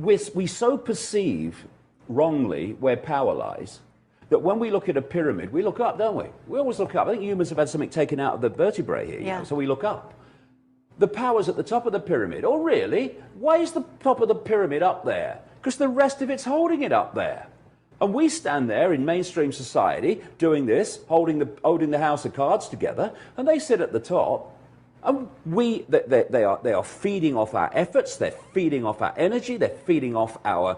we so perceive wrongly where power lies that when we look at a pyramid, we look up, don't we? We always look up. I think humans have had something taken out of the vertebrae here, you know, so we look up. The power's at the top of the pyramid. Oh, really? Why is the top of the pyramid up there? Because the rest of it's holding it up there. And we stand there in mainstream society doing this, holding the house of cards together, and they sit at the top. And they are feeding off our efforts, they're feeding off our energy, they're feeding off our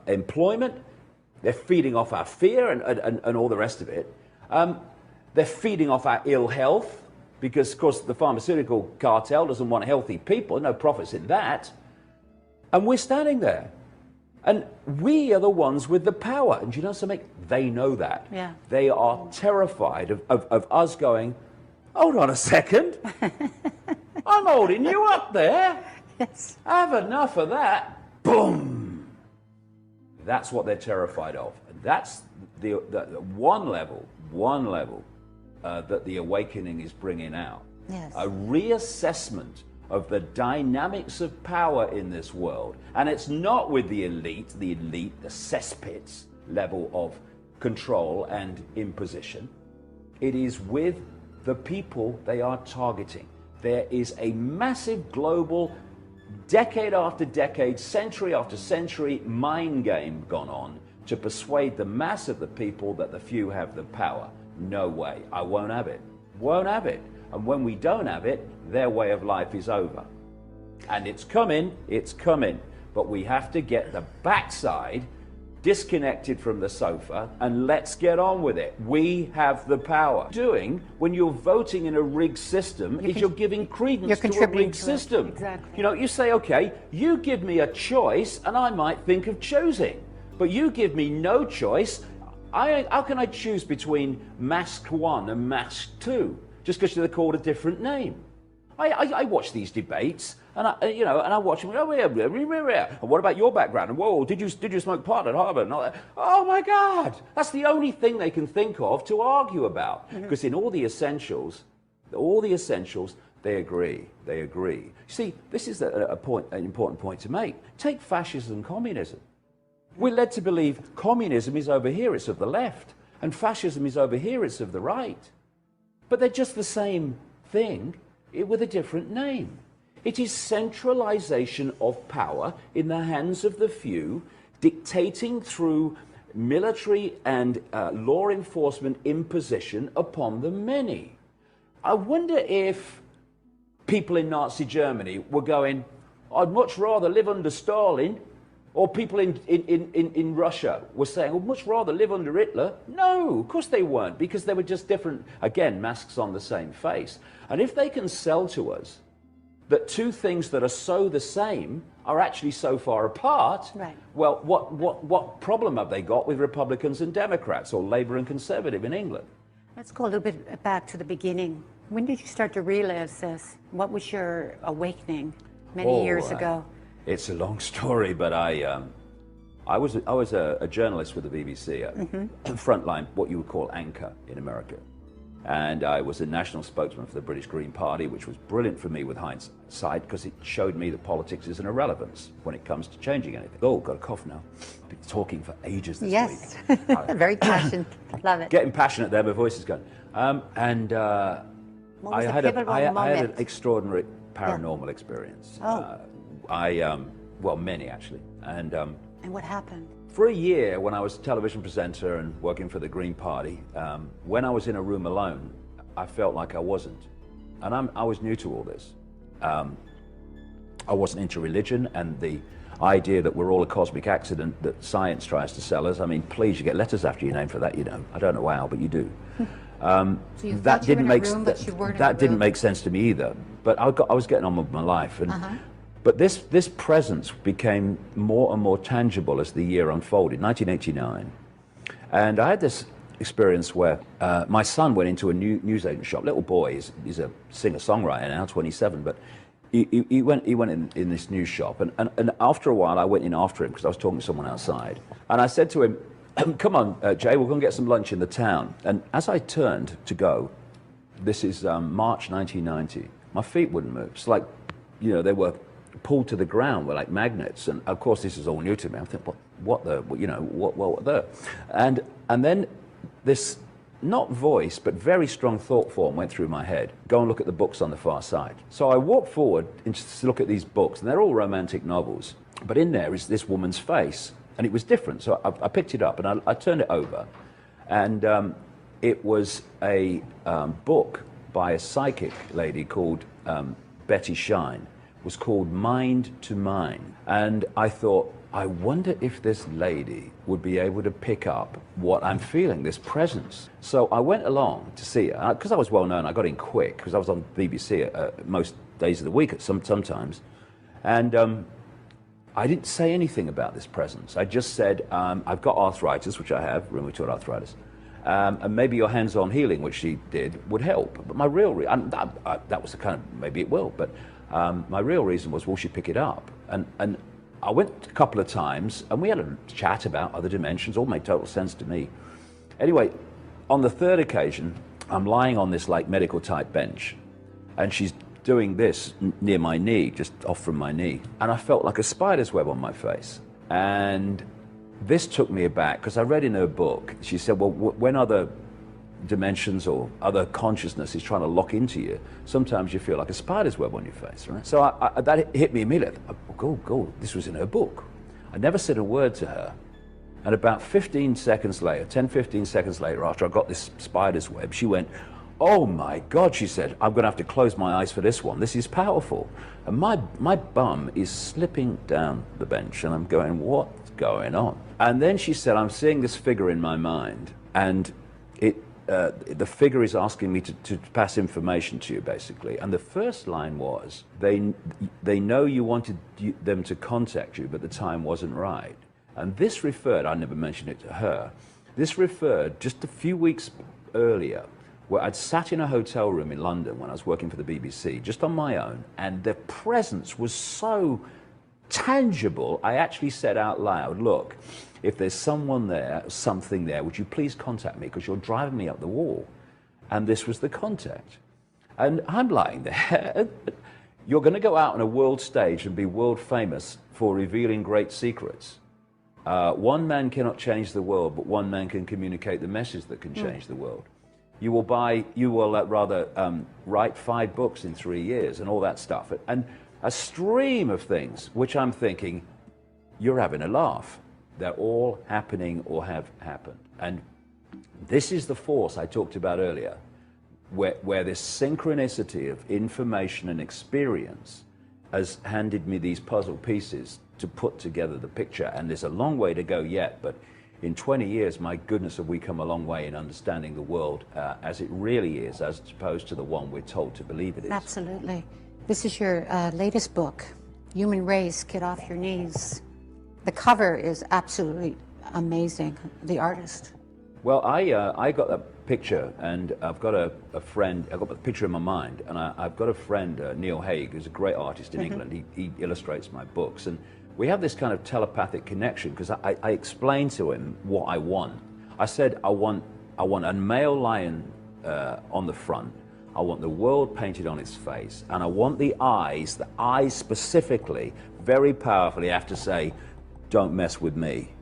employment, they're feeding off our fear and all the rest of it. They're feeding off our ill health, because, of course, the pharmaceutical cartel doesn't want healthy people, no profits in that. And we're standing there. And we are the ones with the power. And you know something? They know that. Yeah. They are terrified of us going, hold on a second. I'm holding you up there. Yes. Have enough of that. Boom. That's what they're terrified of. And that's the one level that the awakening is bringing out. Yes. A reassessment of the dynamics of power in this world. And it's not with the elite, the cesspits level of control and imposition. It is with the people they are targeting. There is a massive global, decade after decade, century after century mind game gone on to persuade the mass of the people that the few have the power. No way. I won't have it. Won't have it. And when we don't have it, their way of life is over. And it's coming. But we have to get the backside disconnected from the sofa and let's get on with it. We have the power. Doing when you're voting in a rigged system is you're giving credence to a rigged system. Exactly. You know, you say, okay, you give me a choice and I might think of choosing. But you give me no choice. How can I choose between Mask 1 and Mask 2? Just because they're called a different name. I watch these debates, and I watch them. And what about your background? And whoa, did you smoke pot at Harvard? And all that. Oh my God, that's the only thing they can think of to argue about. Because in all the essentials, they agree. You see, this is an important point to make. Take fascism and communism. We're led to believe communism is over here, it's of the left, and fascism is over here, it's of the right. But they're just the same thing with a different name. It is centralization of power in the hands of the few, dictating through military and law enforcement imposition upon the many. I wonder if people in Nazi Germany were going, I'd much rather live under Stalin. Or people in Russia were saying, I'd much rather live under Hitler. No, of course they weren't, because they were just different, again, masks on the same face. And if they can sell to us that two things that are so the same are actually so far apart, right. Well, what problem have they got with Republicans and Democrats, or Labour and Conservative in England? Let's go a little bit back to the beginning. When did you start to realize this? What was your awakening many years ago? It's a long story, but I was a journalist with the BBC, frontline, what you would call anchor in America. And I was a national spokesman for the British Green Party, which was brilliant for me with hindsight, because it showed me that politics is an irrelevance when it comes to changing anything. Oh, got a cough now. I've been talking for ages this week. Yes, very passionate. Love it. Getting passionate there, my voice is going. I had an extraordinary paranormal experience. Well, many actually. And what happened? For a year, when I was a television presenter and working for the Green Party, when I was in a room alone, I felt like I wasn't. And I was new to all this. I wasn't into religion, and the idea that we're all a cosmic accident that science tries to sell us. I mean, please, you get letters after your name for that, you know. I don't know how, but you do. So you that didn't make didn't make sense to me either. But I was getting on with my life, and but this presence became more and more tangible as the year unfolded. 1989, and I had this experience where my son went into a newsagent shop. Little boy, he's a singer-songwriter now, 27, but he went in this news shop, and after a while I went in after him because I was talking to someone outside, and I said to him, "Come on, Jay, we're going to get some lunch in the town." And as I turned to go, this is March 1990, my feet wouldn't move. It's like, you know, they were pulled to the ground were like magnets. And of course, this is all new to me. I'm thinking, what the? And then this, not voice, but very strong thought form went through my head. Go and look at the books on the far side. So I walked forward to look at these books, and they're all romantic novels. But in there is this woman's face, and it was different. So I picked it up, and I turned it over. And it was a book by a psychic lady called Betty Shine. It was called Mind to Mind. And I thought, I wonder if this lady would be able to pick up what I'm feeling, this presence. So I went along to see her. Because I was well known, I got in quick, because I was on BBC most days of the week sometimes. And I didn't say anything about this presence. I just said, I've got arthritis, which I have, rheumatoid arthritis. And maybe your hands-on healing, which she did, would help. But my real reason, that was the kind of, maybe it will, but my real reason was, will she pick it up? And I went a couple of times, and we had a chat about other dimensions, all made total sense to me. Anyway, on the third occasion, I'm lying on this like medical type bench, and she's doing this near my knee, just off from my knee. And I felt like a spider's web on my face. And this took me aback, because I read in her book, she said, well, when other dimensions or other consciousness is trying to lock into you, sometimes you feel like a spider's web on your face, right? So that hit me immediately. Go, this was in her book. I never said a word to her. And about 15 seconds later, 10, 15 seconds later, after I got this spider's web, she went, oh my God, she said, I'm going to have to close my eyes for this one. This is powerful. And my bum is slipping down the bench, and I'm going, what's going on? And then she said, I'm seeing this figure in my mind, and the figure is asking me to pass information to you, basically. And the first line was, they know you wanted them to contact you, but the time wasn't right. And this referred, I never mentioned it to her, this referred just a few weeks earlier, where I'd sat in a hotel room in London when I was working for the BBC, just on my own, and the presence was so tangible, I actually said out loud, look, if there's someone there, something there, would you please contact me, because you're driving me up the wall. And this was the contact. And I'm lying there. You're going to go out on a world stage and be world famous for revealing great secrets. One man cannot change the world, but one man can communicate the message that can change the world. You will write 5 books in 3 years and all that stuff. And a stream of things, which I'm thinking, you're having a laugh. They're all happening or have happened. And this is the force I talked about earlier, where this synchronicity of information and experience has handed me these puzzle pieces to put together the picture. And there's a long way to go yet, but in 20 years, my goodness, have we come a long way in understanding the world as it really is, as opposed to the one we're told to believe it is. Absolutely. This is your latest book, Human Race, Get Off Your Knees. The cover is absolutely amazing, the artist. Well, I got that picture, and I've got a friend, I've got the picture in my mind, and I've got a friend, Neil Haig, who's a great artist in England. He illustrates my books, and we have this kind of telepathic connection, because I explained to him what I want. I said, I want a male lion on the front, I want the world painted on its face, and I want the eyes specifically, very powerfully have to say, don't mess with me.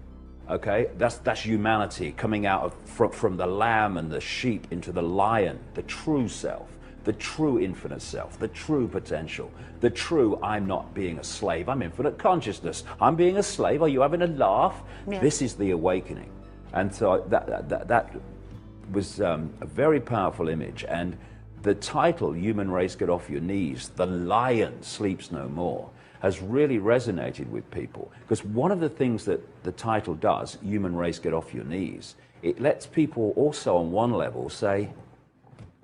Okay, that's humanity coming out from the lamb and the sheep into the lion, the true self, the true infinite self, the true potential, the true I'm not being a slave, I'm infinite consciousness. I'm being a slave, are you having a laugh? Yeah. This is the awakening. And so that was a very powerful image. And the title, Human Race, Get Off Your Knees, the lion sleeps no more, has really resonated with people. Because one of the things that the title does, Human Race, Get Off Your Knees, it lets people also on one level say,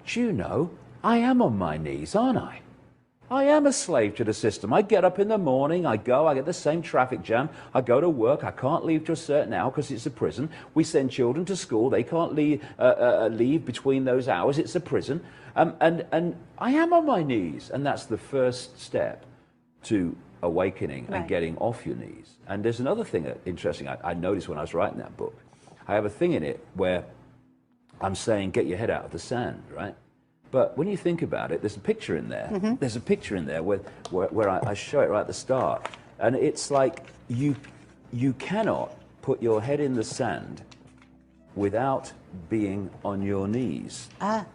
do you know, I am on my knees, aren't I? I am a slave to the system. I get up in the morning, I get the same traffic jam, I go to work, I can't leave to a certain hour because it's a prison. We send children to school, they can't leave between those hours, it's a prison. And I am on my knees, and that's the first step to awakening and getting off your knees. And there's another thing that interesting I noticed when I was writing that book. I have a thing in it where I'm saying, get your head out of the sand, right? But when you think about it, there's a picture in there. There's a picture in there where I show it right at the start. And it's like you cannot put your head in the sand without being on your knees. Ah.